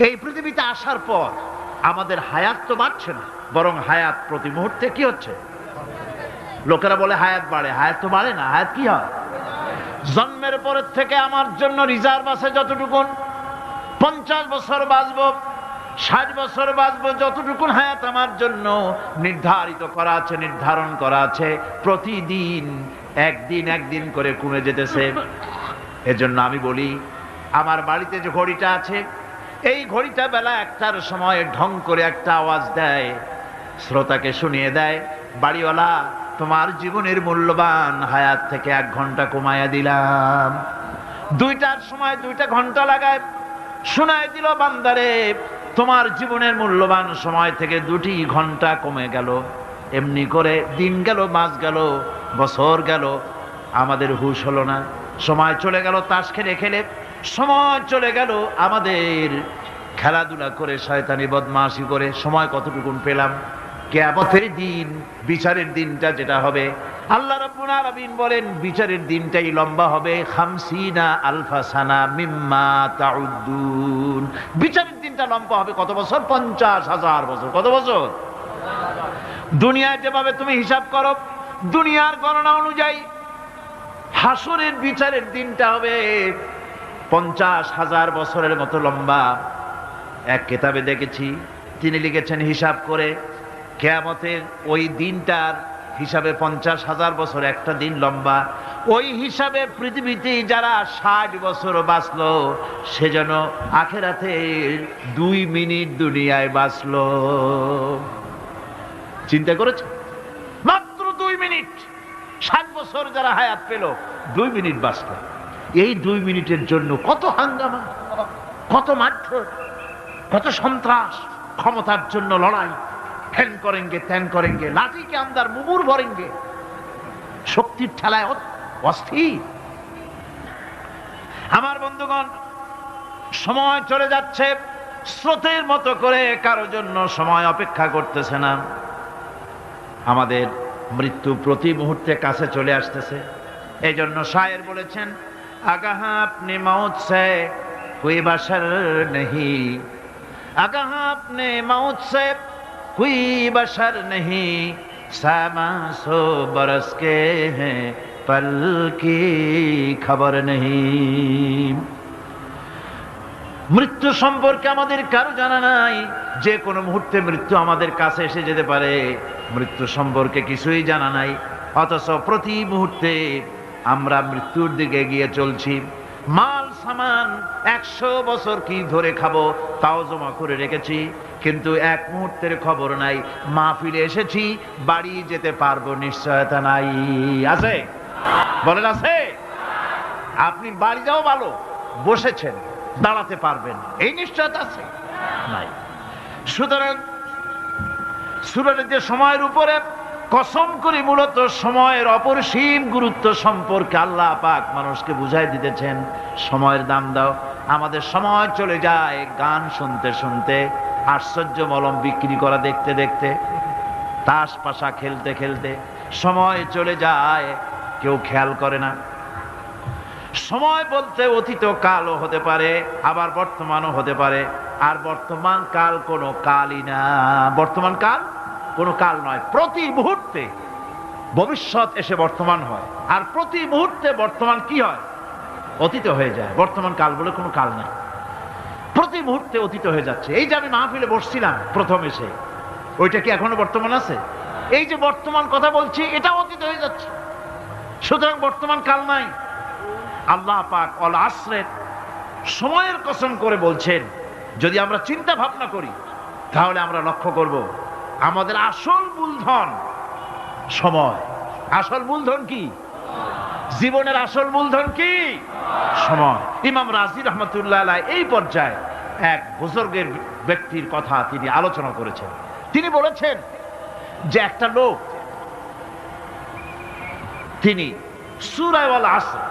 এই পৃথিবীতে আসার পর আমাদের হায়াত তো বাড়ছে না, বরং হায়াত প্রতি মুহূর্তে কি হচ্ছে? লোকেরা বলে হায়াত বাড়ে, হায়াত তো বাড়ে না, হায়াত কি হয়? জন্মের পরের থেকে আমার জন্য রিজার্ভ আছে যতটুকুন, 50 বছর বাঁচবো, 60 বছর বাঁচবো, যতটুকুন হায়াত আমার জন্য নির্ধারিত করা আছে, নির্ধারণ করা আছে, প্রতিদিন একদিন একদিন করে কমে যেতেছে। এজন্য আমি বলি, আমার বাড়িতে যে ঘড়িটা আছে, এই ঘড়িটা বেলা 1টার সময় ঢং করে একটা আওয়াজ দেয়, শ্রোতাকে শুনিয়ে দেয়, বাড়িওয়ালা তোমার জীবনের মূল্যবান হায়াত থেকে 1 ঘন্টা কমায়া দিলাম। 2টার সময় 2টা ঘন্টা লাগায় শোনায় দিল, বান্দারে তোমার জীবনের মূল্যবান সময় থেকে 2টি ঘন্টা কমে গেল। এমনি করে দিন গেল, মাস গেল, বছর গেল, আমাদের হুঁশ হলো না। সময় চলে গেল তাস খেলে খেলে, সময় চলে গেল আমাদের খেলাধুলা করে, শয়তানি বদমাশি করে। সময় কতটুকুন পেলাম? কিয়ামতের দিন, বিচারের দিনটা যেটা হবে, আল্লাহ রাব্বুল আলামিন বলেন বিচারের দিনটাই লম্বা হবে 50 আলফা সানা মিম্মা তাউদ্দুন। বিচারের দিনটা লম্বা হবে কত বছর? 50,000 বছর। কত বছর? দুনিয়ায় যেভাবে তুমি হিসাব করো, দুনিয়ার গণনা অনুযায়ী হাসরের বিচারের দিনটা হবে 50,000 বছরের মতো লম্বা। এক কিতাবে দেখেছি, তিনি লিখেছেন হিসাব করে, কিয়ামতের ওই দিনটার হিসাবে 50,000 বছর একটা দিন লম্বা। ওই হিসাবে পৃথিবীতে যারা 60 বছর বাঁচলো, সেজন্য আখেরাতে 2 মিনিট দুনিয়ায় বাঁচলো। চিন্তা করেছে? মাত্র 2 মিনিট। 60 বছর যারা হায়াত পেল, 2 মিনিট বাঁচলো। এই 2 মিনিটের জন্য কত হাঙ্গামা, কত মারধর, কত সন্ত্রাস, ক্ষমতার জন্য লড়াই, ফ্যান করেঙ্গে ত্যান করেঙ্গে, লাঠিকে আন্দার মুগুর ভরেঙ্গে, শক্তির ঠেলায় অস্থির। আমার বন্ধুগণ, সময় চলে যাচ্ছে স্রোতের মতো করে, কারো জন্য সময় অপেক্ষা করতেছে না। আমাদের মৃত্যু প্রতি মুহূর্তে কাছে চলে আসতেছে। এই জন্য শায়ের বলেছেন, আগাহা আপনি মৌত সে কোই বাশার নেহি, আগাহা আপনি মৌত সে कोई बशर नहीं, सामा सो बरस के हैं पल की खबर नहीं। মৃত্যু সম্পর্কে আমাদের কারো জানা নাই, যে কোনো মুহূর্তে মৃত্যু আমাদের কাছে এসে যেতে পারে। মৃত্যু সম্পর্কে কিছুই জানা নাই, অথচ প্রতি মুহূর্তে আমরা মৃত্যুর দিকে এগিয়ে চলছি। মাল সামান 100 বছর কি ধরে খাবো তাও জমা করে রেখেছি, কিন্তু এক মুহূর্তের খবর নাই। মাহফিলে এসেছি, বাড়ি যেতে পারবো নিশ্চয়তা নাই। আছে? বলেন আছে? আপনি বাড়ি যাও ভালো, বসেছেন, দাঁড়াতে পারবেন, এই নিশ্চয়তা আছে? নাই। সুতরাং সূরাতে যে সময়ের উপরে কসম করে মূলত সময়ের অপরিসীম গুরুত্ব সম্পর্কে আল্লাহ পাক মানুষকে বুঝাই দিতেছেন, সময়ের দাম দাও। আমাদের সময় চলে যায় গান শুনতে শুনতে, আশ্চর্য মলম বিক্রি করা দেখতে দেখতে, তাস পাশা খেলতে খেলতে সময় চলে যায়, কেউ খেয়াল করে না। সময় বলতে অতীত কালও হতে পারে, আবার বর্তমানও হতে পারে। আর বর্তমান কাল কোনো কালই না, বর্তমান কাল কোনো কাল নয়। প্রতি মুহূর্তে ভবিষ্যৎ এসে বর্তমান হয়, আর প্রতি মুহূর্তে বর্তমান কি হয়? অতীত হয়ে যায়। বর্তমান কাল বলে কোনো কাল নাই, প্রতি মুহূর্তে অতীত হয়ে যাচ্ছে। এই যে আমি মাহফিলে বসছিলাম প্রথম এসে, ওইটা কি এখনো বর্তমান আছে? এই যে বর্তমান কথা বলছি, এটা অতীত হয়ে যাচ্ছে। সুতরাং বর্তমান কাল নাই। আল্লাহ পাক অল আসরের সময়ের কসম করে বলছেন। যদি আমরা চিন্তা ভাবনা করি, তাহলে আমরা লক্ষ্য করব আমাদের আসল মূলধন সময়। আসল মূলধন কি? জীবনের আসল মূলধন কি? সময়। ইমাম রাজি রহমতুল্লাহ আলাইহি এই পর্যায়ে এক বুজুর্গের ব্যক্তির কথা তিনি আলোচনা করেছেন। তিনি বলেছেন যে একটা লোক, তিনি সূরা আল আসর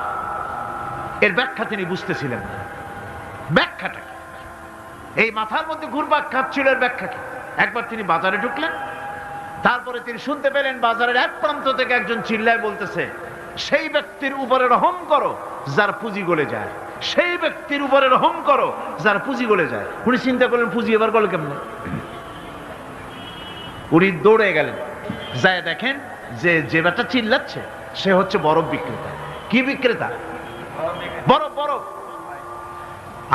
এর ব্যাখ্যা তিনি বুঝতেছিলেন না। ব্যাখ্যাটা কি? এই মাথার মধ্যে ঘুরপাক খাচ্ছিল এর ব্যাখ্যা কি? একবার তিনি বাজারে ঢুকলেন, তারপরে তিনি শুনতে পেলেন বাজারের এক প্রান্ত থেকে একজন চিল্লায় বলতেছে, সেই ব্যক্তির উপরে রহম করো যার পুঁজি গলে যায়। সেই ব্যক্তির উপরে রহম করো যার পুঁজি গলে যায়। উনি চিন্তা করলেন পুঁজি এবার গলে কেমন, উনি দৌড়ে গেলেন, যায় দেখেন যে ব্যাটা চিল্লাচ্ছে সে হচ্ছে বরফ বিক্রেতা। কি বিক্রেতা? বরফ, বরফ,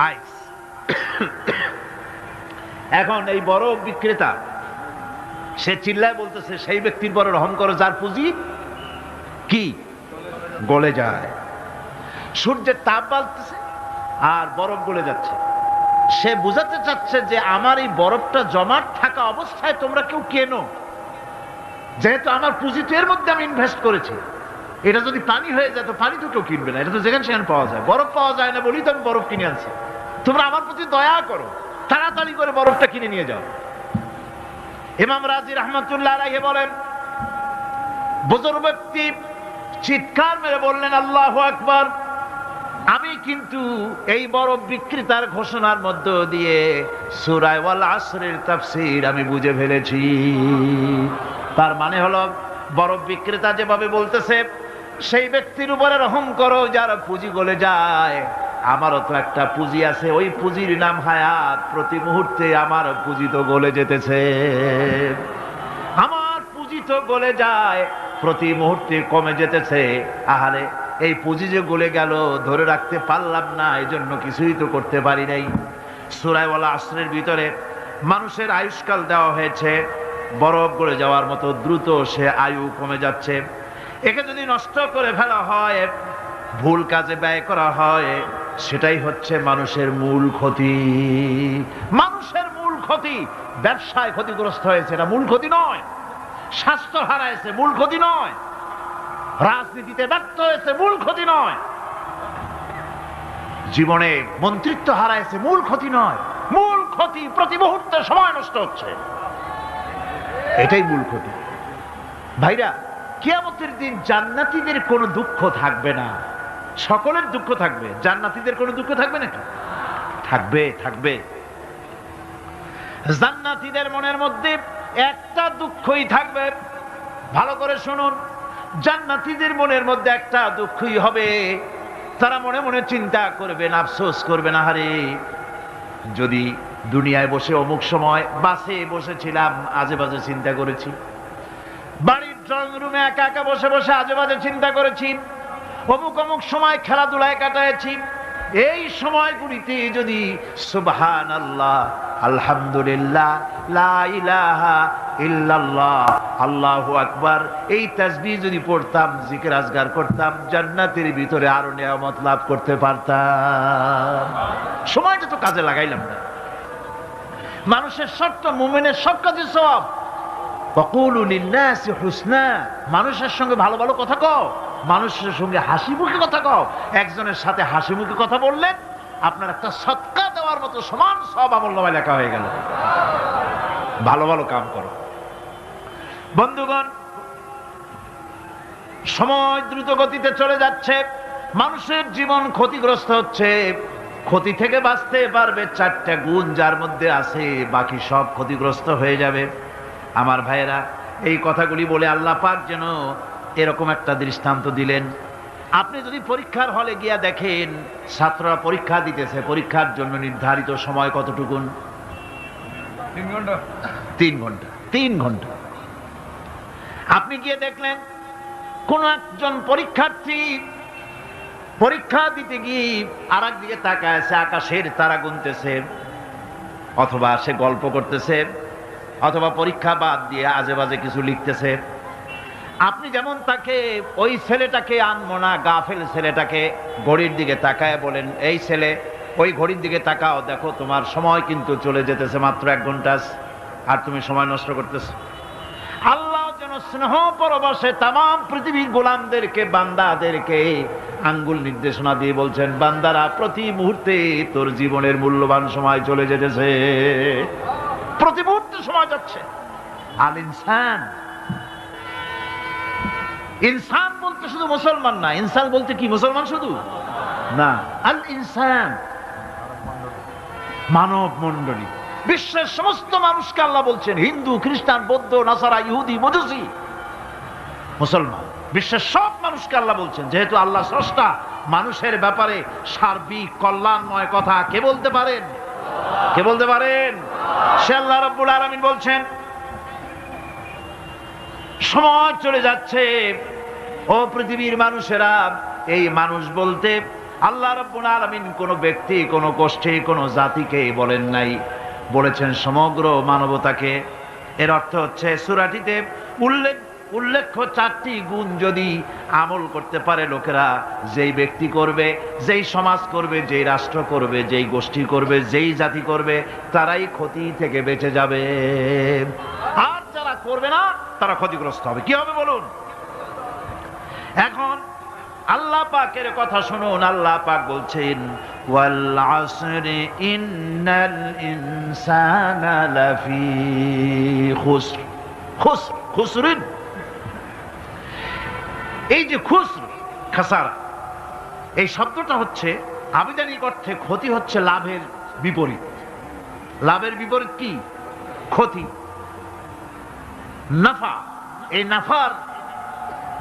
আইস। এখন এই বরফ বিক্রেতা সে চিল্লায় বলতেছে সেই ব্যক্তির পরে রহম করো যার পুঁজি কি গলে যায়। সূর্যের তাপ বাড়তেছে আর বরফ গলে যাচ্ছে। সে বুঝাতে চাচ্ছে যে আমার এই বরফটা জমাট থাকা অবস্থায় তোমরা কেউ কেনো, যেহেতু আমার পুঁজি তো এর মধ্যে আমি ইনভেস্ট করেছি। এটা যদি পানি হয়ে যায় তো পানি তো কেউ কিনবে না, এটা তো যেখানে সেখানে পাওয়া যায়। বরফ পাওয়া যায় না বলেই তো আমি বরফ কিনে আনছি। তোমরা আমার প্রতি দয়া করো, তাড়াতাড়ি করে বরফটা কিনে নিয়ে যাও। ইমাম রাজি রহমাতুল্লাহ আলাইহি বলেন, বুজুর্গ ব্যক্তি চিৎকার মেরে বললেন আল্লাহু আকবার, আমি কিন্তু এই বরফ বিক্রেতার ঘোষণার মধ্য দিয়ে সূরা ওয়াল আসরের তাফসীর আমি বুঝে ফেলেছি। তার মানে হলো বরফ বিক্রেতা যেভাবে বলতেছে সেই ব্যক্তির উপরে রহম করো যার পুঁজি গলে যায়, আমারও তো একটা পুঁজি আছে, ওই পুঁজির নাম হায়াত। প্রতি মুহূর্তে আমার পুঁজি তো গলে যেতেছে, আমার পুঁজি তো গলে যায়, প্রতি মুহূর্তে কমে যেতেছে। আহারে এই পুঁজি যে গলে গেল ধরে রাখতে পারলাম না, এই জন্য কিছুই তো করতে পারি নাই। সূরা ওয়াল আসরের ভিতরে মানুষের আয়ুষ্কাল দেওয়া হয়েছে বরফ গলে যাওয়ার মতো দ্রুত সে আয়ু কমে যাচ্ছে। একে যদি নষ্ট করে ফেলা হয়, ভুল কাজে ব্যয় করা হয়, সেটাই হচ্ছে মানুষের মূল ক্ষতি। মানুষের মূল ক্ষতি। ব্যবসায় ক্ষতিগ্রস্ত হয়েছে, এটা মূল ক্ষতি নয়। স্বাস্থ্য হারাইছে, মূল ক্ষতি নয়। রাজনীতিতে ব্যর্থ হয়েছে, মূল ক্ষতি নয়। জীবনে মন্ত্রিত্ব হারাইছে, মূল ক্ষতি নয়। মূল ক্ষতি প্রতি মুহূর্তে সময় নষ্ট হচ্ছে, এটাই মূল ক্ষতি। ভাইরা, কিয়ামতের দিন জান্নাতীদের কোনো দুঃখ থাকবে না, সকলের দুঃখ থাকবে। জান্নাতীদের কোনো দুঃখ থাকবে নাকি? থাকবে, থাকবে। জান্নাতীদের মনের মধ্যে একটা দুঃখই থাকবে। ভালো করে শুনুন, জান্নাতীদের মনের মধ্যে একটা দুঃখই হবে। তারা মনে মনে চিন্তা করবেন, আফসোস করবেন, আহারে যদি দুনিয়ায় বসে অমুক সময় বাসে বসেছিলাম, আজে বাজে চিন্তা করেছি, বাড়ির ড্রয়িং রুমে একা একা বসে বসে আজে বাজে চিন্তা করেছি, অমুক অমুক সময় খেলাধুলায় কাটাইছি, এই সময়গুলিতে যদি সুবহানাল্লাহ, আলহামদুলিল্লাহ, লা ইলাহা ইল্লাল্লাহ, আল্লাহু আকবার এই তাসবিহ যদি পড়তাম, জিকির আজগার করতাম, জান্নাতের ভিতরে আরো নিয়ামত লাভ করতে পারতাম। সময়টা তো কাজে লাগাইলাম না। মানুষের শর্ত, মুমিনের সব কাজে সওয়াব। ওয়াকুলু লিন-নাসি হুসনা, মানুষের সঙ্গে ভালো ভালো কথা কও, মানুষের সঙ্গে হাসি মুখে কথা কও। একজনের সাথে হাসি মুখে কথা বললেন, আপনার একটা সদকা দেওয়ার মতো সমান সওয়াব আমলনামায় লেখা হয়ে গেল। ভালো ভালো কাম করো। বন্ধুগণ, সময় দ্রুত গতিতে চলে যাচ্ছে, মানুষের জীবন ক্ষতিগ্রস্ত হচ্ছে। ক্ষতি থেকে বাঁচতে পারবে চারটা গুণ যার মধ্যে আছে, বাকি সব ক্ষতিগ্রস্ত হয়ে যাবে। আমার ভাইয়েরা, এই কথাগুলি বলে আল্লাহ পাক যেন এরকম একটা দৃষ্টান্ত দিলেন। আপনি যদি পরীক্ষার হলে গিয়া দেখেন ছাত্ররা পরীক্ষা দিতেছে, পরীক্ষার জন্য নির্ধারিত সময় কতটুকুন? 3 ঘন্টা। 3 ঘন্টা, 3 ঘন্টা। আপনি গিয়ে দেখলেন কোন একজন পরীক্ষার্থী পরীক্ষা দিতে গিয়ে আর একদিকে তাকায় আছে, আকাশের তারা গুনতেছে, অথবা সে গল্প করতেছে, অথবা পরীক্ষা বাদ দিয়ে আজে বাজে কিছু লিখতেছে। আপনি যেমন তাকে, ওই ছেলেটাকে আনবো না, গাফেল ছেলেটাকে ঘড়ির দিকে তাকায় বলেন, এই ছেলে ওই ঘড়ির দিকে তাকাও, দেখো তোমার সময় কিন্তু চলে যেতেছে, মাত্র 1 ঘন্টা আর তুমি সময় নষ্ট করতেছ। আল্লাহ যেন স্নেহ পরবশে তামাম পৃথিবীর গোলামদেরকে, বান্দাদেরকে আঙ্গুল নির্দেশনা দিয়ে বলছেন, বান্দারা প্রতি মুহূর্তে তোর জীবনের মূল্যবান সময় চলে যেতেছে, প্রতি মুহূর্তে সময় যাচ্ছে। আল ইনসান, ইনসান বলতে শুধু মুসলমান না, ইনসান বলতে কি মুসলমান শুধু না, আল ইনসান মানব মণ্ডলী। বিশ্বের সমস্ত মানুষকে আল্লাহ বলছেন, হিন্দু, খ্রিস্টান, বৌদ্ধ, নাসারা, ইহুদি, মজুসি, মুসলমান, বিশ্বের সব মানুষকে আল্লাহ বলছেন, যেহেতু আল্লাহ স্রষ্টা মানুষের ব্যাপারে সার্বিক কল্যাণময় কথা কে বলতে পারেন? কে বলতে পারেন? সে আল্লাহ রাব্বুল আলামিন বলছেন, সময় চলে যাচ্ছে ও পৃথিবীর মানুষেরা, এই মানুষ বলতে আল্লাহ রাব্বুল আলামিন কোন ব্যক্তি, কোন গোষ্ঠী, কোন জাতিকে বলেন নাই, বলেছেন সমগ্র মানবতাকে। এর অর্থ হচ্ছে সূরাটিতে উল্লেখ্য 4টি গুণ যদি আমল করতে পারে লোকেরা, যেই ব্যক্তি করবে, যেই সমাজ করবে, যেই রাষ্ট্র করবে, যেই গোষ্ঠী করবে, যেই জাতি করবে, তারাই ক্ষতি থেকে বেঁচে যাবে। আর যারা করবে না তারা ক্ষতিগ্রস্ত হবে। কি হবে বলুন? এখন আল্লাহ পাকের কথা শুনুন। আল্লাহ পাক বলছেন, ওয়াল আসরি ইন্নাল ইনসানা লাফি খুসর। খুসর, খুসরিন, এই যে খুসর, খাসারা, এই শব্দটা হচ্ছে আবিধানিক অর্থে ক্ষতি হচ্ছে লাভের বিপরীত। লাভের বিপরীত কি? ক্ষতি। নাফা, এই নাফার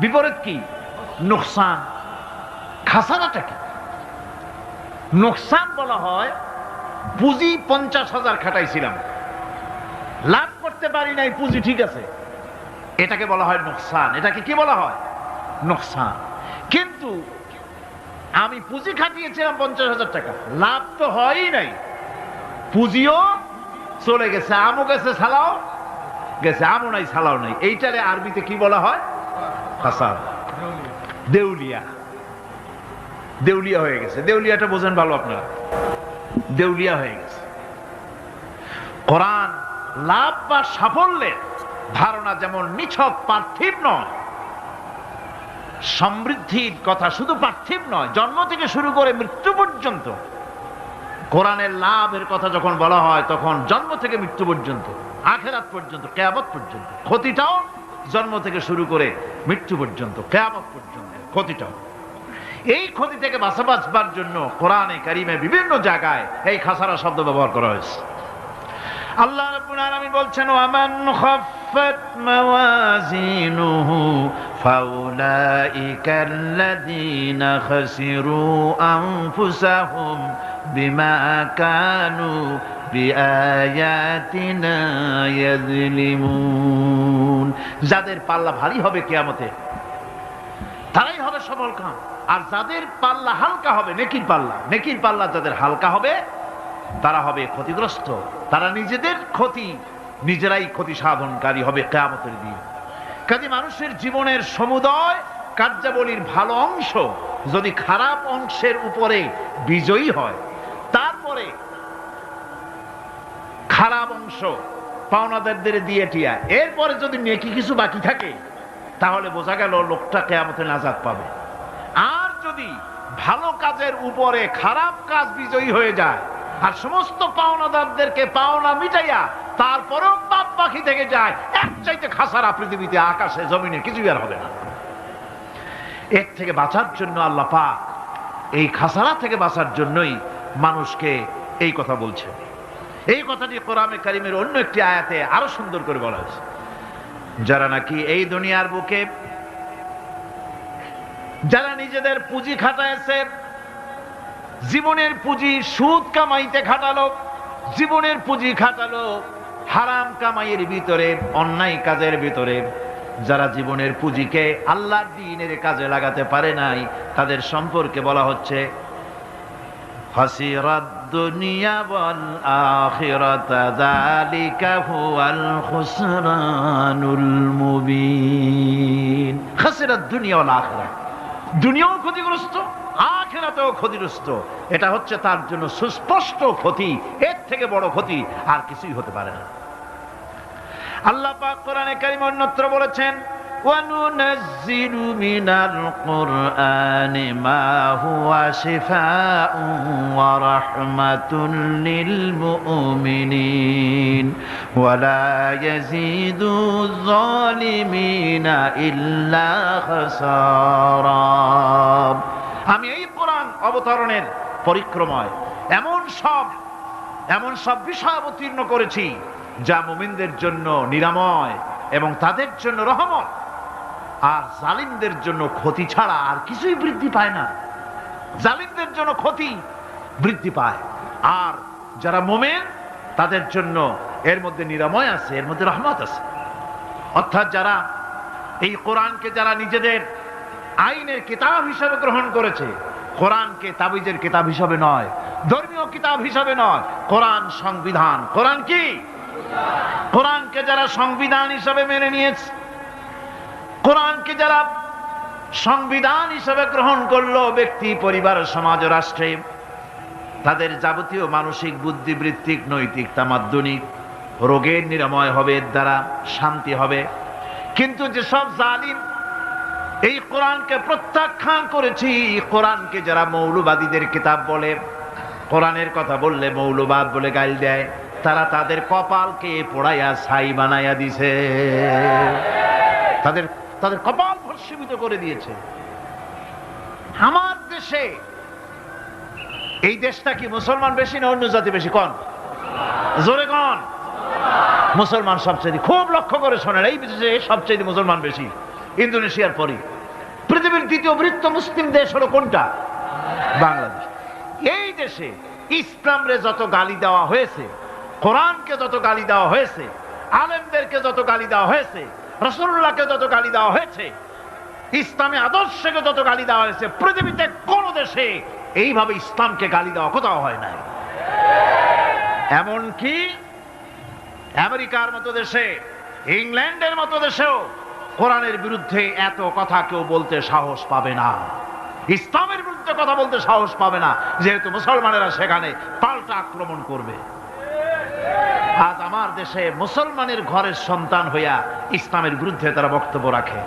বিপরীত কি? নোকসান। খাসারাটা কি? নোকসান বলা হয় পুঁজি 50,000 খাটাইছিলাম, লাভ করতে পারি নাই, পুঁজি ঠিক আছে, এটাকে বলা হয় নোকসান। এটাকে কি বলা হয়? নোকসান। কিন্তু আমি পুঁজি খাটিয়েছিলাম 50,000 টাকা, লাভ তো হয়ই নাই, পুঁজিও চলে গেছে, আমও গেছে, সালাও গেছে, আমও নাই, সালাও নাই। এইটারে আরবিতে কি বলা হয়? খাসার, দেউলিয়া। দেউলিয়া হয়ে গেছে। দেউলিয়াটা বোঝেন ভালো আপনারা, দেউলিয়া হয়ে গেছে। কোরআন লাভ বা সাফল্যের ধারণা যেমন নিছক পার্থিব নয়, সমৃদ্ধির কথা শুধু পার্থিব নয়, জন্ম থেকে শুরু করে মৃত্যু পর্যন্ত কোরআনের লাভের কথা যখন বলা হয় তখন জন্ম থেকে মৃত্যু পর্যন্ত, আখিরাত পর্যন্ত, কিয়ামত পর্যন্ত। ক্ষতিটাও জন্ম থেকে শুরু করে মৃত্যু পর্যন্ত, কিয়ামত পর্যন্ত ক্ষতিটাও। এই ক্ষতি থেকে বাঁচবার জন্য কোরআনে কারিমে বিভিন্ন জায়গায় এই খাসারা শব্দ ব্যবহার করা হয়েছে। আল্লাহ রাব্বুল আলামিন বলছেন, ওয়ামান খাফফাত মাওয়াজিনুহু ফাউলাইকাল্লাযীনা খাসিরু আনফুসাহুম বিমা কানু বিআয়াতিনা ইয়াযলিমুন। যাদের পাল্লা ভারী হবে কিয়ামতে তারাই হবে সফলকাম, আর যাদের পাল্লা হালকা হবে, নেকির পাল্লা, নেকির পাল্লা যাদের হালকা হবে তারা হবে ক্ষতিগ্রস্ত। তারা নিজেদের ক্ষতি নিজেরাই ক্ষতি সাধনকারী হবে কিয়ামতের দিন। কাজে মানুষের জীবনের সমুদয় কার্যাবলীর ভালো অংশ যদি খারাপ অংশের উপরে বিজয়ী হয়, তারপরে খারাপ অংশ পাওনাদারদের দিয়ে টিয়া, এরপরে যদি নেকি কিছু বাকি থাকে, তাহলে বোঝা গেল লোকটা কিয়ামতে নাজাত পাবে। আর যদি ভালো কাজের উপরে খারাপ কাজ বিজয়ী হয়ে যায় আর সমস্ত পাওনাদারদেরকে পাওনা মিটাইয়া তারপরেও পাপ বাকি থেকে যায়, এক চাইতে খাসারা পৃথিবীতে, আকাশে, জমিনে কিছুই আর হবে না। এর থেকে বাঁচার জন্য আল্লাহ পাক, এই খাসারা থেকে বাঁচার জন্যই মানুষকে এই কথা বলছে। এই কথাটি কোরআনে কারিমের অন্য একটি আয়াতে আরো সুন্দর করে বলা হয়েছে। যারা নাকি এই দুনিয়ার বুকে, যারা নিজেদের পুঁজি খাটাইছে, জীবনের পুঁজি সুদ কামাইতে খাটালো, জীবনের পুঁজি খাটালো হারাম কামাইয়ের ভিতরে, অন্যায় কাজের ভিতরে, যারা জীবনের পুঁজিকে আল্লাহর দ্বীনের কাজে লাগাতে পারে নাই, তাদের সম্পর্কে বলা হচ্ছে খাসিরাদ দুনিয়া ওয়াল আখিরাতা যালিকা হুয়াল খুসরানুল মুবিন। খাসিরাদ দুনিয়া ওয়াল আখিরা, দুনিয়াও ক্ষতিগ্রস্ত, আখিরাতেও ক্ষতিগ্রস্ত। এটা হচ্ছে তার জন্য সুস্পষ্ট ক্ষতি, এর থেকে বড় ক্ষতি আর কিছুই হতে পারে না। আল্লাহ পাক কোরআনে কারীমে অন্যত্র বলেছেন, وَنُنَزِّلُ مِنَ الْقُرْآنِ مَا هُوَ شِفَاءٌ وَرَحْمَةٌ لِّلْمُؤْمِنِينَ وَلَا يَزِيدُ الظَّالِمِينَ إِلَّا خَسَارًا। আমি এই কোরআন অবতরণের পরিক্রমায় এমন সব বিষয় অবতীর্ণ করেছি যা মুমিনদের জন্য নিরাময় এবং তাদের জন্য রহমত, আর জালিমদের জন্য ক্ষতি ছাড়া আর কিছুই বৃদ্ধি পায় না। জালিমদের জন্য ক্ষতি বৃদ্ধি পায়। আর যারা মুমিন তাদের জন্য এর মধ্যে নিরাময় আছে, এর মধ্যে রহমত আছে। অর্থাৎ যারা এই কোরআনকে যারা নিজেদের আইনের কিতাব হিসাবে গ্রহণ করেছে, কোরআনকে তাবিজের কিতাব হিসাবে নয়, ধর্মীয় কিতাব হিসাবে নয়, কোরআন সংবিধান। কোরআন কি? কোরআনকে যারা সংবিধান হিসাবে মেনে নিয়েছে, কোরআনকে যারা সংবিধান হিসাবে গ্রহণ করলো, ব্যক্তি, পরিবার, সমাজ, রাষ্ট্রে তাদের যাবতীয় মানসিক, বুদ্ধিবৃত্তিক, নৈতিক, তামাদ্দুনিক রোগের নিরাময় হবে, এর দ্বারা শান্তি হবে। কিন্তু যেসব জালিম এই কোরআনকে প্রত্যাখ্যান করেছি, কোরআনকে যারা মৌলবাদীদের কিতাব বলে, কোরআনের কথা বললে মৌলবাদ বলে গাইল দেয়, তারা তাদের কপালকে পোড়াইয়া ছাই বানাইয়া দিছে, তাদের তাদের কপাল ভস্মীভূত করে দিয়েছে। আমার দেশে, এই দেশটা কি মুসলমান বেশি না অন্য জাতি বেশি? কোন? জোরে কোন? মুসলমান সবচেয়ে। খুব লক্ষ্য করে শোনেন, এই দেশে সবচেয়ে মুসলমান বেশি, ইন্দোনেশিয়ার পরে। পৃথিবীর দ্বিতীয় বৃহত্তম মুসলিম দেশ হলো কোনটা? বাংলাদেশ। এই দেশে ইসলামরে যত গালি দেওয়া হয়েছে, কোরআনকে যত গালি দেওয়া হয়েছে, আলেমদেরকে যত গালি দেওয়া হয়েছে, রাসূলুল্লাহকে যত গালি দেওয়া হয়েছে, ইসলামী আদর্শকে যত গালি দেওয়া হয়েছে, পৃথিবীতে কোন দেশে এইভাবে ইসলামকে গালি দেওয়া কোথাও হয় নাই। এমনকি আমেরিকার মতো দেশে, ইংল্যান্ডের মতো দেশেও কোরআনের বিরুদ্ধে এত কথা কেউ বলতে সাহস পাবে না, ইসলামের বিরুদ্ধে কথা বলতে সাহস পাবে না, যেহেতু মুসলমানেরা সেখানে পাল্টা আক্রমণ করবে। আজ আমার দেশে মুসলমানের ঘরের সন্তান হইয়া ইসলামের বিরুদ্ধে তারা বক্তব্য রাখে।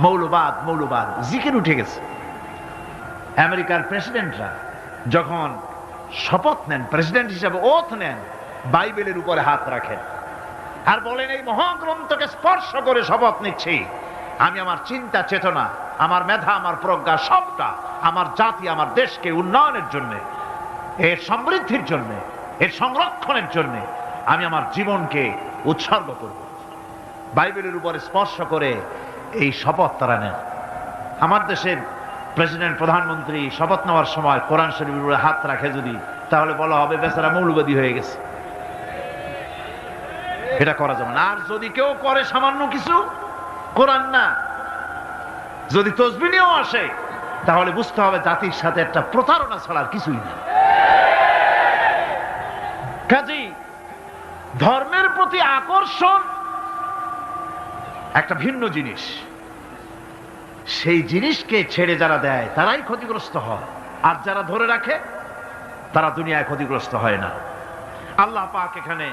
মৌলবাদ, মৌলবাদ জিকির উঠে গেছে। আমেরিকার প্রেসিডেন্টরা যখন শপথ নেন, প্রেসিডেন্ট হিসেবে ওথ নেন, বাইবেলের উপরে হাত রাখেন আর বলেন, এই মহাগ্রন্থকে স্পর্শ করে শপথ নিচ্ছি, আমি আমার চিন্তা চেতনা, আমার মেধা, আমার প্রজ্ঞা সবটা আমার জাতি, আমার দেশকে উন্নয়নের জন্য, এর সমৃদ্ধির জন্য, এর সংরক্ষণের জন্য আমি আমার জীবনকে উৎসর্গ করব। বাইবেলের উপরে স্পর্শ করে এই শপথ তারা নেন। আমার দেশের প্রেসিডেন্ট, প্রধানমন্ত্রী শপথ নেওয়ার সময় কোরআন শরীফের উপরে হাত রাখে যদি, তাহলে বলা হবে বেচারা মৌলবাদী হয়ে গেছে। এটা করা যাবে না। আর যদি কেউ করে সামান্য কিছু, কোরআন না, যদি তসবিহ নিয়েও আসে, তাহলে বুঝতে হবে জাতির সাথে একটা প্রতারণা ছাড়ার কিছুই না। কাজেই ধর্মের প্রতি আকর্ষণ একটা ভিন্ন জিনিস, সেই জিনিসকে ছেড়ে যারা দেয় তারাই ক্ষতিগ্রস্ত হয়, আর যারা ধরে রাখে তারা দুনিয়ায় ক্ষতিগ্রস্ত হয় না। আল্লাহ পাক এখানে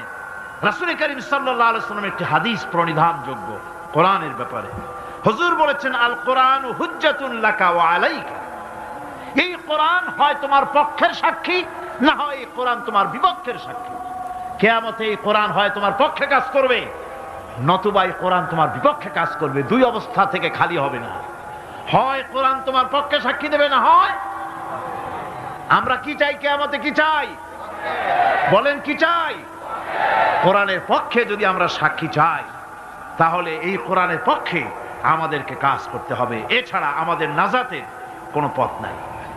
রাসূল করিম সাল্লাল্লাহু আলাইহি ওয়াসাল্লাম একটি হাদিস প্রণিধানযোগ্য কোরআনের ব্যাপারে। হুজুর বলেছেন, আল কোরআন হুজ্জাতুন লাকা ওয়া আলাইকা। এই কোরআন হয় তোমার পক্ষের সাক্ষী, না হয় এই কোরআন তোমার বিপক্ষের সাক্ষী। কিয়ামতে এই কোরআন হয় তোমার পক্ষে কাজ করবে, নতুবা এই কোরআন তোমার বিপক্ষে কাজ করবে। দুই অবস্থা থেকে খালি হবে না। হয় কোরআন তোমার পক্ষে সাক্ষী দেবে, না হয় আমরা কি চাই? কিয়ামতে কি চাই? বলেন কি চাই? কোরআনের পক্ষে যদি আমরা সাক্ষী চাই, তাহলে এই কোরআনের পক্ষে আমাদেরকে কাজ করতে হবে। এছাড়া আমাদের নাজাতের কোনো পথ নাই।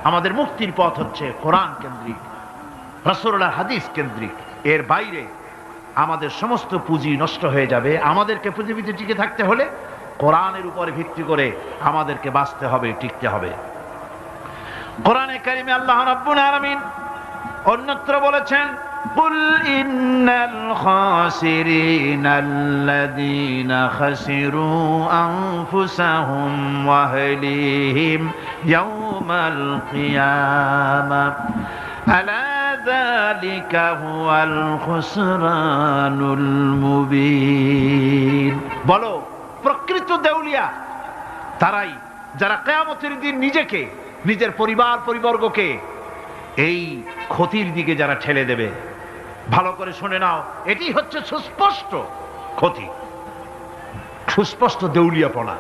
আমাদের মুক্তির পথ হচ্ছে কোরআন কেন্দ্রিক, রাসূলুল্লাহর হাদিস কেন্দ্রিক। এর বাইরে আমাদের সমস্ত পুঁজি নষ্ট হয়ে যাবে। আমাদেরকে পৃথিবীতে টিকে থাকতে হলে কোরআনের উপরে ভিত্তি করে আমাদেরকে বাঁচতে হবে, টিকতে হবে। কোরআনে কারিমে আল্লাহ রাব্বুল আলামিন অন্যত্র বলেছেন, কুল ইন্নাল খাসিরিনাল্লাযীনা খাসিরু আনফুসাহুম ওয়া আহলিহিম ইয়াওমাল কিয়ামাহ আলা যালিকা হুয়াল খুসরানুল মুবিন। বলো, প্রকৃত দেউলিয়া তারাই যারা কিয়ামতের দিন নিজেকে, নিজের পরিবার পরিবর্গকে এই ক্ষতির দিকে যারা ঠেলে দেবে। ভালো করে শুনে নাও, এটি হচ্ছে সুস্পষ্ট ক্ষতি, সুস্পষ্ট দেউলিয়াপনা।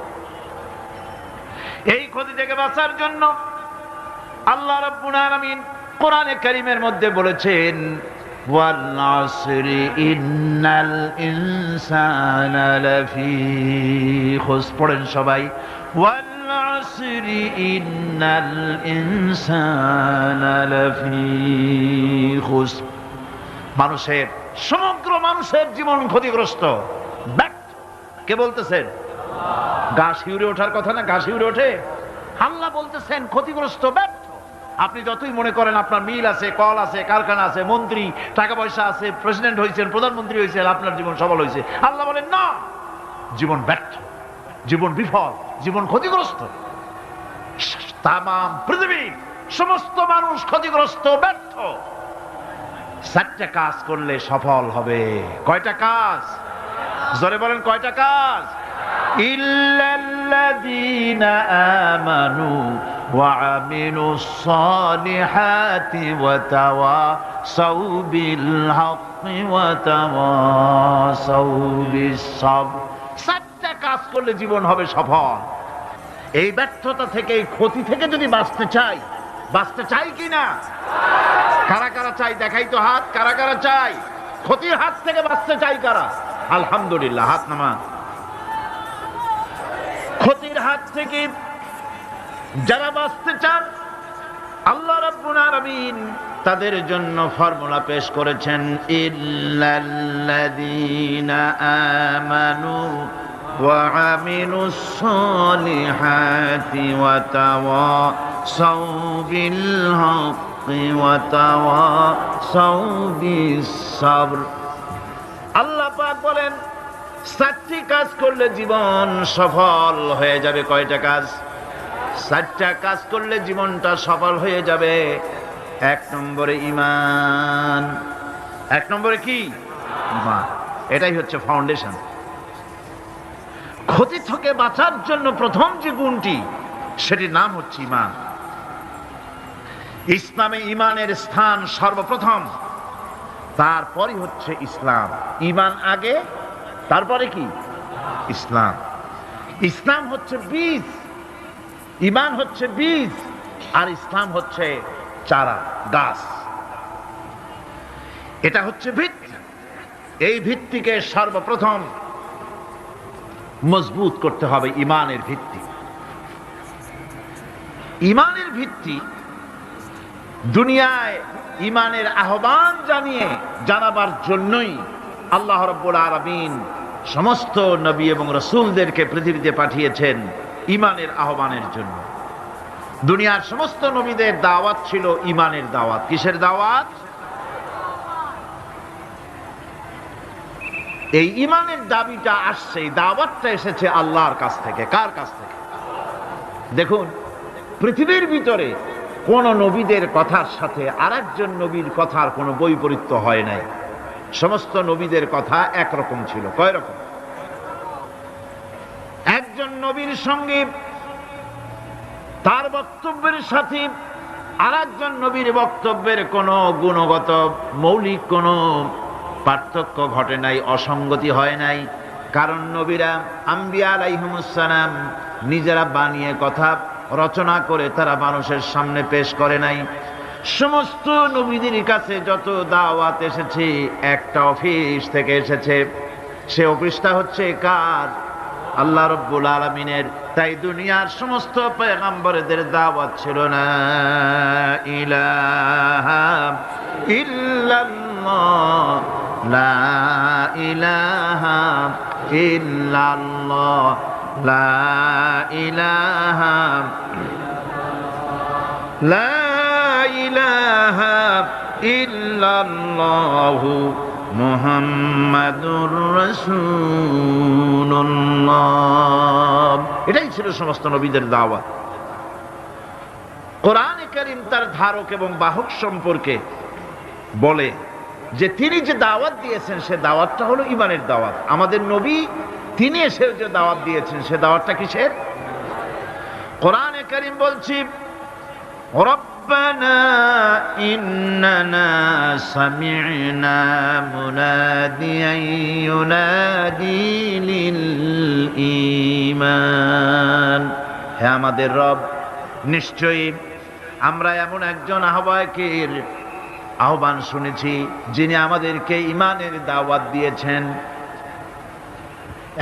এই ক্ষতি থেকে বাঁচার জন্য আল্লাহ রাব্বুল আলামিন কোরআনে কারীমের মধ্যে বলেছেন, ওয়াল আসরি ইন্নাল ইনসানা লাফি খুসর। পড়েন সবাই, ওয়াল العصر إن الإنسان لفي خسر। মানুষের সমগ্র মানুষের জীবন ক্ষতিগ্রস্ত, ব্যর্থ। কে বলতেছেন? গা শিউরে ওঠার কথা না? গা শিউরে ওঠে। আল্লাহ বলতেছেন ক্ষতিগ্রস্ত, ব্যর্থ। আপনি যতই মনে করেন আপনার মিল আছে, কল আছে, কারখানা আছে, মন্ত্রী, টাকা পয়সা আছে, প্রেসিডেন্ট হয়েছেন, প্রধানমন্ত্রী হয়েছেন, আপনার জীবন সফল হয়েছে, আল্লাহ বলেন না, জীবন ব্যর্থ, জীবন বিফল, জীবন ক্ষতিগ্রস্ত। তাম পৃথিবীর সমস্ত মানুষ ক্ষতিগ্রস্ত, ব্যর্থ। 4টা কাজ করলে সফল হবে। কয়টা কাজ? জোরে বলেন, কয়টা কাজ? ইল্লাল্লাযীনা আমানু ওয়া আমিলুস সালিহাতি ওয়া তাওয়াসাউ বিল হাক্কি ওয়া তাওয়াসাউ বিস সাবর। 4টা কাজ করলে জীবন হবে সফল। এই ব্যর্থতা থেকে, এই ক্ষতি থেকে যদি বাঁচতে চাই কিনা? কারা কারা চাই? দেখাই তো হাত। কারা কারা চাই? ক্ষতির হাত থেকে বাঁচতে চাই কারা? আলহামদুলিল্লাহ, হাত নামান। ক্ষতির হাত থেকে যারা বাঁচতে চান, আল্লাহ রাব্বুল আলামিন তাদের জন্য ফর্মুলা পেশ করেছেন, ইল্লাল্লাযীনা আমানু ওয়া আমিলুস সালিহাতি ওয়া তাওয়াসাউ বিল হাক্কি ওয়া তাওয়াসাউ বিস সাবর। আল্লাহ পাক বলেন 4টি কাজ করলে জীবন সফল হয়ে যাবে। কয়টা কাজ? 4টা কাজ করলে জীবনটা সফল হয়ে যাবে। 1 নম্বরে ঈমান। 1 নম্বরে কি? ঈমান। এটাই হচ্ছে ফাউন্ডেশন। ক্ষতি থেকে বাঁচার জন্য প্রথম যে গুণটি, সেটির নাম হচ্ছে ঈমান। ইসলামে ঈমানের স্থান সর্বপ্রথম, তারপরই হচ্ছে ইসলাম। ঈমান আগে, তারপরে কি? ইসলাম। ইসলাম হচ্ছে বীজ, ঈমান হচ্ছে বীজ, আর ইসলাম হচ্ছে চারা, গাছ। এটা হচ্ছে ভিত্তি। এই ভিত্তিকে সর্বপ্রথম মজবুত করতে হবে। ঈমানের ভিত্তি, ঈমানের ভিত্তি দুনিয়ায় ঈমানের আহ্বান জানাবার জন্যই আল্লাহ রাব্বুল আলামিন সমস্ত নবী এবং রাসূলদেরকে পৃথিবীতে পাঠিয়েছেন ঈমানের আহ্বানের জন্য। দুনিয়ার সমস্ত নবীদের দাওয়াত ছিল ঈমানের দাওয়াত। কিসের দাওয়াত? এই ঈমানের দাবিটা আসছে, এই দাওয়াতটা এসেছে আল্লাহর কাছ থেকে। কার কাছ থেকে? দেখুন, পৃথিবীর ভিতরে কোন নবীদের কথার সাথে আরেকজন নবীর কথার কোনো বৈপরীত্য হয় নাই। সমস্ত নবীদের কথা একরকম ছিল। কয় রকম? একজন নবীর সঙ্গে তার বক্তব্যের সাথে আরেকজন নবীর বক্তব্যের কোনো গুণগত মৌলিক কোনো পার্থক্য ঘটে নাই, অসঙ্গতি হয় নাই। কারণ নবীরা, আম্বিয়া আলাইহিমুস সালাম, নিজেরা বানিয়ে কথা রচনা করে তারা মানুষের সামনে পেশ করে নাই। সমস্ত নবীদের কাছে যত দাওয়াত এসেছে, একটা অফিস থেকে এসেছে। সে অফিসটা হচ্ছে কার? আল্লাহ রাব্বুল আলামিনের। তাই দুনিয়ার সমস্ত পয়গম্বরদের দাওয়াত ছিল না ইলাহা ইল্লাল্লাহ, লা ইলাহা ইল্লাল্লাহ, লা ইলাহা, লা ইলাহা ইল্লাল্লাহু মুহাম্মাদুর রাসূলুল্লাহ। এটাই ছিল সমস্ত নবীদের দাওয়াত। কোরআনে কারীম তার ধারক এবং বাহক সম্পর্কে বলে যে তিনি যে দাওয়াত দিয়েছেন সে দাওয়াতটা হলো ঈমানের দাওয়াত। আমাদের নবী তিনি এসে যে দাওয়াত দিয়েছেন সে দাওয়াতটা কিসের? কোরআনে কারীম বলছি, রব্বানা ইন্নানা সামি'না মুনাদিয়ান ইউনাদি লিল ঈমান। হে আমাদের রব, নিশ্চয়ই আমরা এমন একজন আহ্বায়কের আহ্বান শুনেছি যিনি আমাদেরকে ঈমানের দাওয়াত দিয়েছেন।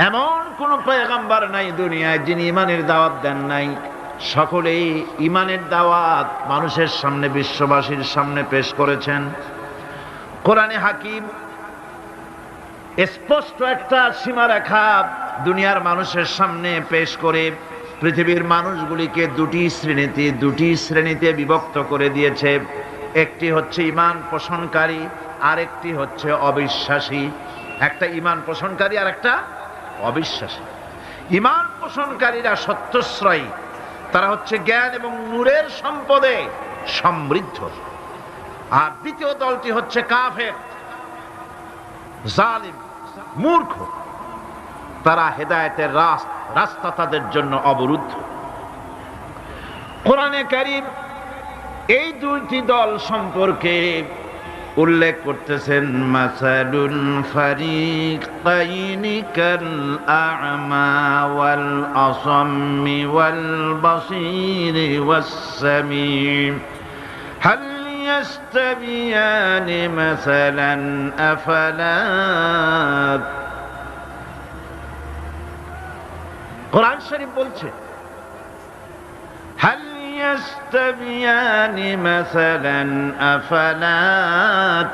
এমন কোন পয়গম্বর নাই দুনিয়ায় যিনি ঈমানের দাওয়াত দেন নাই। সকলেই ঈমানের দাওয়াত মানুষের সামনে, বিশ্ববাসীর সামনে পেশ করেছেন। কোরআনে হাকিম স্পষ্ট একটা সীমারেখা দুনিয়ার মানুষের সামনে পেশ করে পৃথিবীর মানুষগুলিকে দুটি শ্রেণীতে বিভক্ত করে দিয়েছে। একটি হচ্ছে ঈমান পোষণকারী, আরেকটি হচ্ছে অবিশ্বাসী। একটা ঈমান পোষণকারী আর একটা অবিশ্বাসী। ঈমান পোষণকারীরা সত্যশ্রয়ী, তারা হচ্ছে জ্ঞান এবং নূরের সম্পদে সমৃদ্ধ। আর দ্বিতীয় দলটি হচ্ছে কাফের, জালিম, মূর্খ। তারা হেদায়েতের রাস্তা তাদের জন্য অবরুদ্ধ। কোরআনে কারীম এই দুইটি দল সম্পর্কে উল্লেখ করতেছেন, মাসালুল ফারিকাইনি কাল আ'মা ওয়াল আসাম্মি ওয়াল বাসীরি ওয়াস সামিম হাল ইয়াস্তাবিয়ানি মাসালান আফালা। কোরআন শরীফ বলছে, হাল ইয়াস্তাবিয়ানি মাসালান আফালা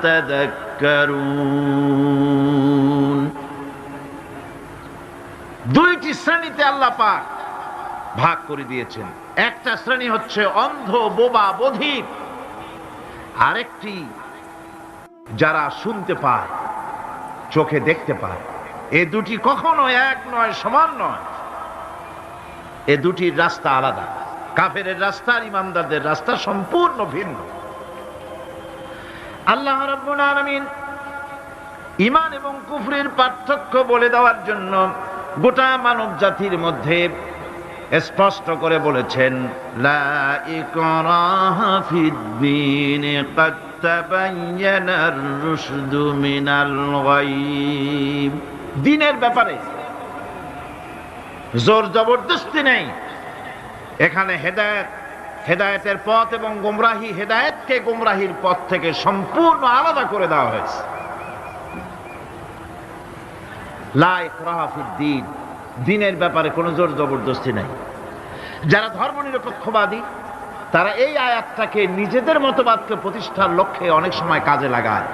তাযাক্কারুন। দুইটি শ্রেণীতে আল্লাহ পাক ভাগ করে দিয়েছেন। একটা শ্রেণী হচ্ছে অন্ধ, বোবা, বধির। আরেকটি যারা শুনতে পায়, চোখে দেখতে পায়। এ দুটি কখনো এক নয়, সমান নয়। এ দুটির রাস্তা আলাদা। কাফেরের রাস্তা আর ইমানদারদের রাস্তা সম্পূর্ণ ভিন্ন। আল্লাহ রাব্বুল আলামিন ঈমান এবং কুফরের পার্থক্য বলে দেওয়ার জন্য গোটা মানব জাতির মধ্যে স্পষ্ট করে বলেছেন, লা ইকরাহা ফিদ-দীন ক্বাদ তাবায়্যানার রুশদু মিনাল গায়ব। দ্বীনের ব্যাপারে জোর জবরদস্তি নেই। এখানে হেদায়েতের পথ এবং গোমরাহি, হেদায়েতকে গোমরাহির পথ থেকে সম্পূর্ণ আলাদা করে দেওয়া হয়েছে। লা ইকরাহা ফিদ-দীন, দ্বীনের ব্যাপারে কোনো জোর জবরদস্তি নাই। যারা ধর্মনিরপেক্ষবাদী তারা এই আয়াতটাকে নিজেদের মতবাদকে প্রতিষ্ঠার লক্ষ্যে অনেক সময় কাজে লাগায়।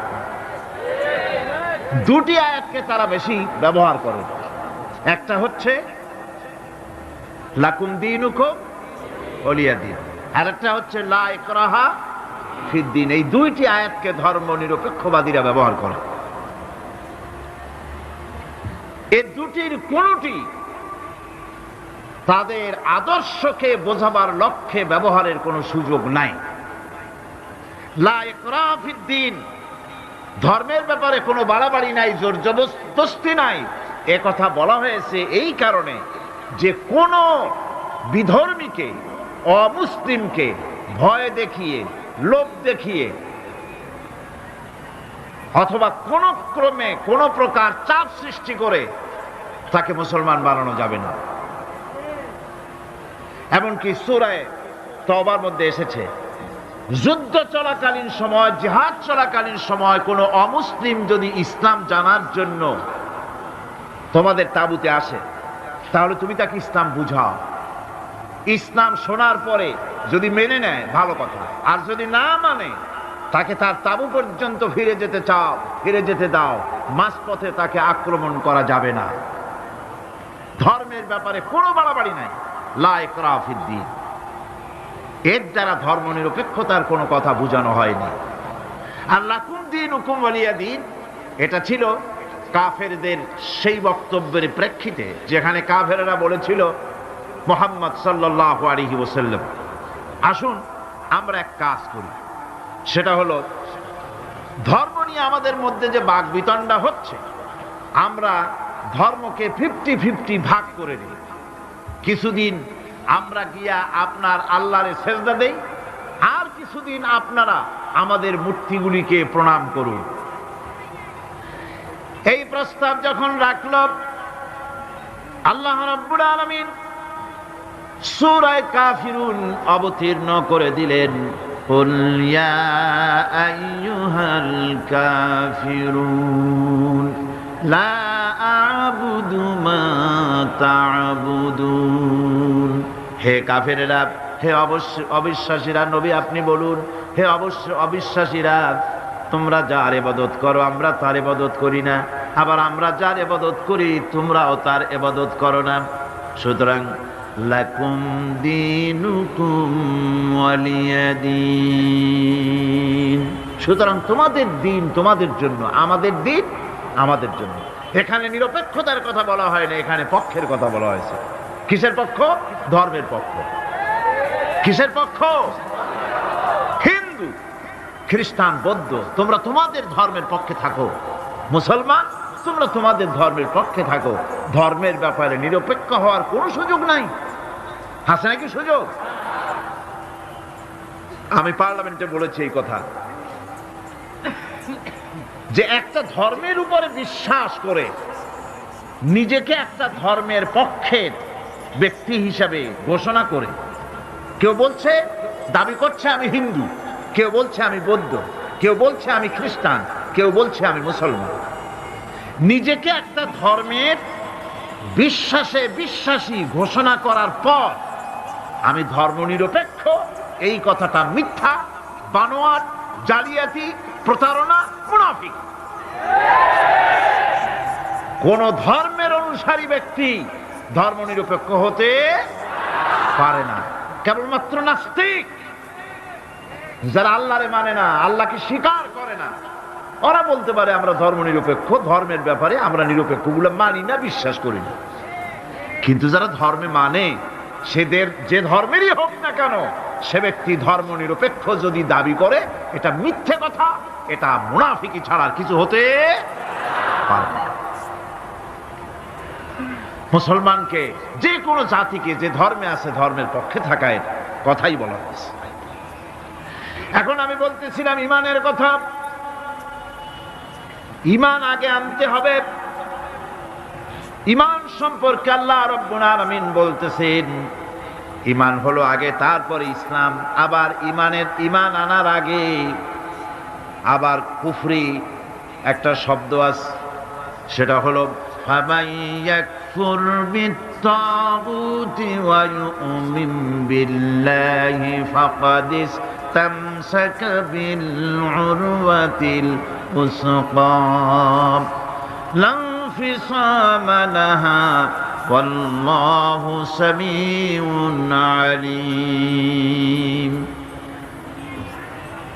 দুটি আয়াতকে তারা বেশি ব্যবহার করে। একটা হচ্ছে লাকুম দীনুকুম ওয়ালিয়া দীন, আর একটা হচ্ছে লা ইকরাহা ফিদ-দীন। এই দুইটি আয়াতকে ধর্মনিরপেক্ষবাদীরা ব্যবহার করে। এই দুটির কোনটি তাদের আদর্শকে বোঝাবার লক্ষ্যে ব্যবহারের কোনো সুযোগ নাই। লা ইকরাহা ফিদ-দীন, ধর্মের ব্যাপারে কোনো বাড়াবাড়ি নাই, জোর জবরদস্তি নাই। এ কথা বলা হয়েছে এই কারণে যে কোন বিধর্মীকে, অমুসলিমকে ভয় দেখিয়ে, লোভ দেখিয়ে অথবা কোন ক্রমে কোন প্রকার চাপ সৃষ্টি করে তাকে মুসলমান বানানো যাবে না। এমনকি সূরা তওবার মধ্যে এসেছে, যুদ্ধ চলাকালীন সময়, জিহাদ চলাকালীন সময় কোন অমুসলিম যদি ইসলাম জানার জন্য তোমাদের তাঁবুতে আসে, তাহলে তুমি তাকে ইসলাম বুঝাও। ইসলাম শোনার পরে যদি মেনে নেয় ভালো কথা, আর যদি না মানে তাকে তার তাঁবু পর্যন্ত ফিরে যেতে দাও। মাঝপথে তাকে আক্রমণ করা যাবে না। ধর্মের ব্যাপারে কোনো বাড়াবাড়ি নাই। লা ইকরাহা ফিদ-দীন, এর দ্বারা ধর্মনিরপেক্ষতার কোনো কথা বোঝানো হয়নি। আর লাকুম দীনুকুম ওয়ালিয়া দীন, এটা ছিল কাফেরদের সেই বক্তব্যের প্রেক্ষিতে যেখানে কাফেররা বলেছিল মুহাম্মদ সাল্লাল্লাহু আলাইহি ওয়াসাল্লাম, আসুন আমরা এক কাজ করি, সেটা হলো ধর্ম নিয়ে আমাদের মধ্যে যে বাকবিতণ্ডা হচ্ছে, আমরা ধর্মকে 50-50 ভাগ করে নিই। কিছুদিন আমরা গিয়া আপনার আল্লাহরে সেজদা দেই, আর কিছুদিন আপনারা আমাদের মূর্তিগুলিকে প্রণাম করুন। এই প্রস্তাব যখন রাখল, আল্লাহ রাব্বুল আলামিন সূরা কাফিরুন অবতীর্ণ করে দিলেন, কুল ইয়া আইয়ুহাল কাফিরুন লা আ'বুদু মা তা'বুদুন। হে কাফেরেরা, হে অবিশ্বাসীরা, নবী আপনি বলুন, হে অবিশ্বাসীরা, তোমরা যার ইবাদত করো আমরা তার ইবাদত করি না, আবার আমরা যার ইবাদত করি তোমরাও তার ইবাদত করো না। সুতরাং লাকুম দীনুকুম ওয়ালিয়া দীন, সুতরাং তোমাদের দিন তোমাদের জন্য, আমাদের দিন আমাদের জন্য। এখানে নিরপেক্ষতার কথা বলা হয় না, এখানে পক্ষের কথা বলা হয়েছে। কিসের পক্ষ? ধর্মের পক্ষ। কিসের পক্ষ? হিন্দু, খ্রিস্টান, বৌদ্ধ, তোমরা তোমাদের ধর্মের পক্ষে থাকো। মুসলমান, তোমরা তোমাদের ধর্মের পক্ষে থাকো। ধর্মের ব্যাপারে নিরপেক্ষ হওয়ার কোনো সুযোগ নাই। আছে নাকি সুযোগ? আমি পার্লামেন্টে বলেছি এই কথা, যে একটা ধর্মের উপরে বিশ্বাস করে নিজেকে একটা ধর্মের পক্ষের ব্যক্তি হিসাবে ঘোষণা করে কেউ বলছে, দাবি করছে আমি হিন্দু, কেউ বলছে আমি বৌদ্ধ, কেউ বলছে আমি খ্রিস্টান, কেউ বলছে আমি মুসলমান, নিজেকে একটা ধর্মের বিশ্বাসে বিশ্বাসী ঘোষণা করার পর আমি ধর্মনিরপেক্ষ, এই কথাটা মিথ্যা, বানোয়াট, জালিয়াতি, প্রতারণা, মুনাফিক। কোন ধর্মের অনুসারী ব্যক্তি ধর্মনিরপেক্ষ হতে পারে না। কেবলমাত্র নাস্তিক, যারা আল্লাহরে মানে না, আল্লাহকে স্বীকার করে না, ওরা বলতে পারে আমরা ধর্মনিরপেক্ষ, ধর্মের ব্যাপারে আমরা নিরপেক্ষ, গুলো মানি না, বিশ্বাস করি না। কিন্তু যারা ধর্মে মানে, সেদের যে ধর্মেরই হোক না কেন, সে ব্যক্তি ধর্মনিরপেক্ষ যদি দাবি করে, এটা মিথ্যে কথা, এটা মুনাফিকি ছাড়া আর কিছু হতে পারে না। মুসলমানকে, যে কোনো জাতিকে যে ধর্মে আছে ধর্মের পক্ষে থাকার কথাই বলা হয়েছে। এখন আমি বলতেছিলাম ইমানের কথা। ইমান আগে আনতে হবে। ইমান সম্পর্কে আল্লাহ রাব্বুল আলামিন বলতেছেন, ইমান হলো আগে, তারপরে ইসলাম। আবার ইমান আনার আগে আবার কুফরি একটা শব্দ আছে, সেটা হলো ফামান ইয়াকফুর বিত্তাগুতি ওয়া ইউমিন বিল্লাহি ফাকাদ ইসতামসাকা বিল উরওয়াতিল উসকা লা ইনফিসামা লাহা ওয়াল্লাহু সামিউন আলীম।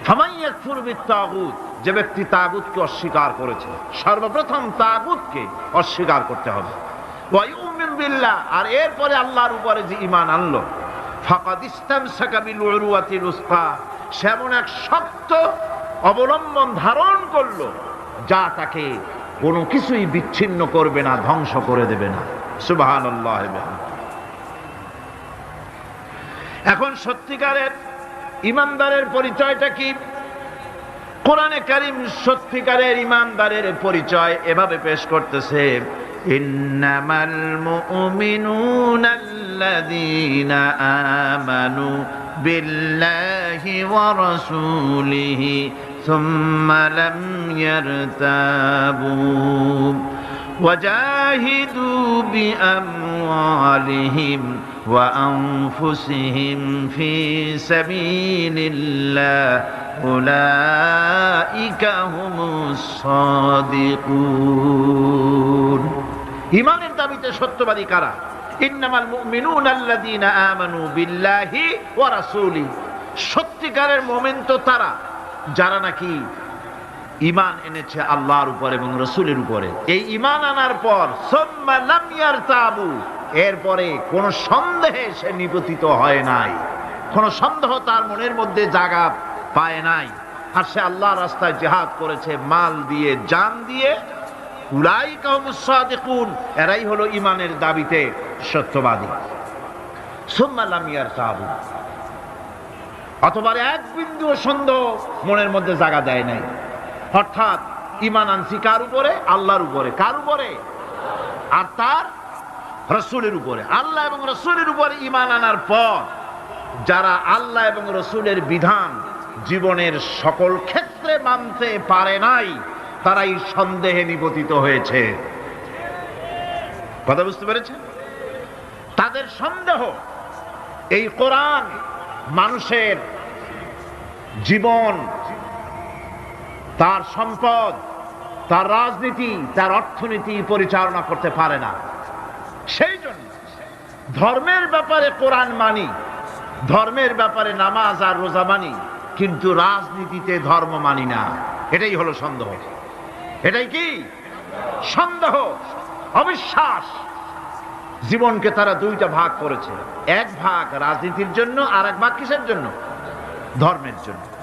ফামান ইয়াকফুর বিত্তাগুত, যে ব্যক্তি তাগুতকে অস্বীকার করেছে, সর্বপ্রথম তাগুতকে অস্বীকার করতে হবে। ওয়া ইউমিন বিল্লাহ, আর এরপরে আল্লাহর উপরে যে ঈমান আনলো, ফাকাদ ইসতামসাকা বিল উরওয়াতিল উসকা, সে এমন এক শক্ত অবলম্বন ধারণ করলো যা তাকে কোনো কিছুই বিচ্ছিন্ন করবে না, ধ্বংস করে দেবে না। সুবহানাল্লাহ। এখন সত্যিকারের ইমানদারের পরিচয়টা কি? কোরআনে কারীম সত্যিকারের ইমানদারের পরিচয় এভাবে পেশ করতেছে, ইন্নামাল মুমিনুনা আল্লাযীনা আমানু বিল্লাহি ওয়া রাসূলিহি সুম্মা লাম ইয়ারতাবু ওয়াজাহিদু বিআমওয়ালিহিম ওয়া আনফুসিহিম ফি সাবিলিল্লাহ উলাইকা হুমুস সাদিকুন। ঈমানের দাবিতে সত্যবাদী কারা? ইন্নামাল মুমিনুনা আল্লাযীনা আমানু বিল্লাহি ওয়া রাসূলিহি, সত্যিকারের মুমিন তো তারা যারা নাকি ঈমান এনেছে আল্লাহর উপর এবং রাসূলের উপরে। এই ঈমান আনার পর সুম্মা লাম ইয়ারতাবু, এরপরে কোন সন্দেহে সে নিপতিত হয় নাই, কোন সন্দেহ তার মনের মধ্যে জায়গা পায় নাই, আর সে আল্লাহর রাস্তায় জিহাদ করেছে মাল দিয়ে, জান দিয়ে। উলাইকা হুমুস সাদিকুন, এরাই হলো ঈমানের দাবিতে সত্যবাদী। সুম্মা লাম ইয়ারতাবু, অথবা এক বিন্দু সন্দেহ মনের মধ্যে জায়গা দেয় নাই, অর্থাৎ ঈমান আনছি কার উপরে? আল্লাহর উপরে। কার উপরে? আর তার রাসূলের উপরে। আল্লাহ এবং রাসূলের উপরে ঈমান আনার পর যারা আল্লাহ এবং রাসূলের বিধান জীবনের সকল ক্ষেত্রে মানতে পারে নাই, তারাই সন্দেহে নিপতিত হয়েছে। কথা বুঝতে পেরেছেন? তাদের সন্দেহ এই কোরআন মানুষের জীবন, তার সম্পদ, তার রাজনীতি, তার অর্থনীতি পরিচালনা করতে পারে না। সেই জন্য ধর্মের ব্যাপারে কোরআন মানি, ধর্মের ব্যাপারে নামাজ আর রোজা মানি, কিন্তু রাজনীতিতে ধর্ম মানি না। এটাই হলো সন্দেহ। এটাই কি সন্দেহ, অবিশ্বাস। জীবনকে তারা দুইটা ভাগ করেছে, এক ভাগ রাজনীতির জন্য আর এক ভাগ কিসের জন্য? ধর্মের জন্য।